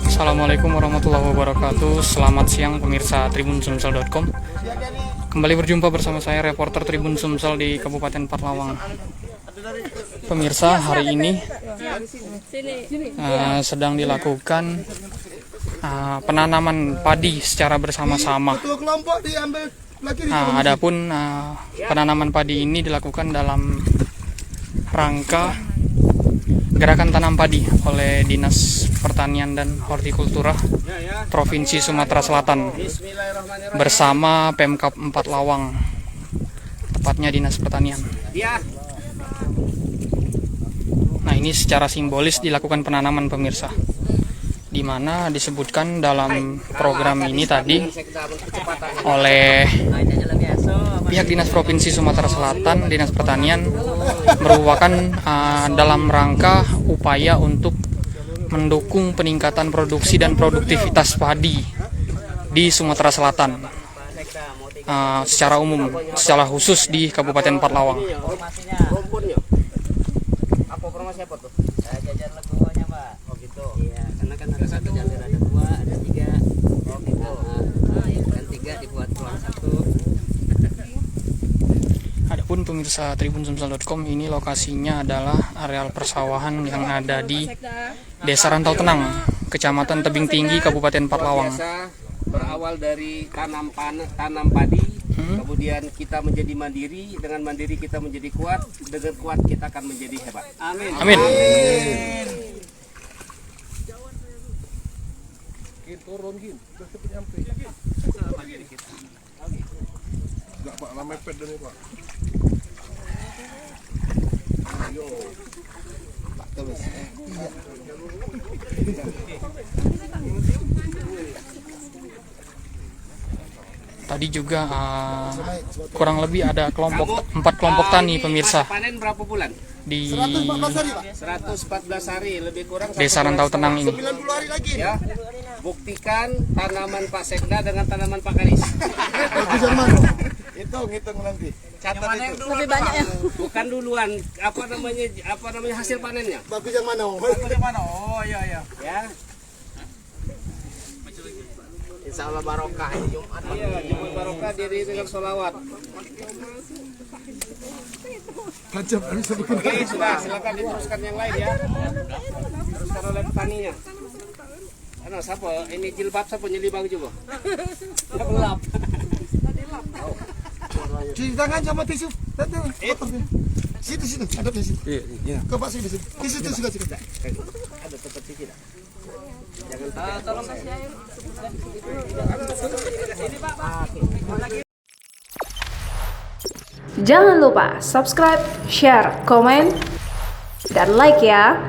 Assalamualaikum warahmatullahi wabarakatuh. Selamat siang pemirsa TribunSumsel.com. Kembali berjumpa bersama saya reporter Tribun Sumsel di Kabupaten Patlawang. Pemirsa, hari ini sedang dilakukan penanaman padi secara bersama-sama. Adapun penanaman padi ini dilakukan dalam rangka gerakan tanam padi oleh Dinas Pertanian dan Hortikultura Provinsi Sumatera Selatan bersama Pemkab 4 Lawang, tepatnya Dinas Pertanian. Nah, ini secara simbolis dilakukan penanaman pemirsa, di mana disebutkan dalam program ini tadi oleh pihak Dinas Provinsi Sumatera Selatan, Dinas Pertanian, merupakan dalam rangka upaya untuk mendukung peningkatan produksi dan produktivitas padi di Sumatera Selatan secara umum, secara khusus di Kabupaten Patlawang. Siapa tuh? Jajar legowonya, Pak. Oh gitu. Iya, karena kan ada satu jalur, ada dua, ada tiga. Oh gitu. Kan tiga dibuat peluang satu. Adapun pemirsa TribunSumsel.com, ini lokasinya adalah areal persawahan yang ada di Desa Rantau Tenang, Kecamatan Tebing Tinggi, Kabupaten Patlawang. Berawal dari tanam padi, kemudian kita menjadi mandiri, dengan mandiri kita menjadi kuat, dengan kuat kita akan menjadi hebat. Amin. Amin. Turun gin, udah cepet nyampe. Enggak Pak, lama mepet dan Pak. Ayo. Pak terus. Tadi juga kurang lebih ada 4 kelompok tani pemirsa Panen berapa bulan? di 114 hari, lebih kurang Desa Rantau Tenang ini. 90 hari lagi. Ya. Buktikan tanaman Pak Sekda dengan tanaman Pak Kanis. Bagus yang mana? Hitung nanti. Catat itu. Lebih banyak ya. Bukan duluan, apa namanya hasil panennya. Bagus yang mana? Bagus yang mana? Oh iya. Ya. Insya Allah barokah ini Jumat. Iya, Jumat barokah diri dengan sholawat. Kacau, bisa bikin. Oke, sudah, silakan diteruskan yang lain ya. Teruskan oleh petaninya. Ano, siapa? Ini jilbab siapa nyelibang juga? Gelap. Cuci tangan sama tisu. Situ, ada di situ. Iya. Ke Pak sini. Di situ juga. Ada tempat cuci dah. Jangan tolong kasih air. Jangan lupa subscribe, share, komen, dan like ya.